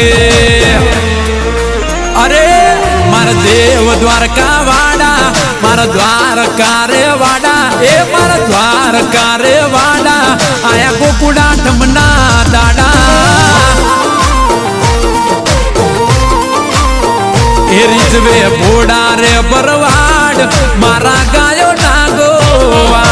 હે અરે મારા દેવ દ્વારકા વાડા મારા દ્વારકા રે વાડા એ મારા દ્વારકા રે વાડા આયા ગોકુડા ઠમના દાડા એ રીઝવે ભોડા રે બરવાડ મારા ગાયો ના ગોવા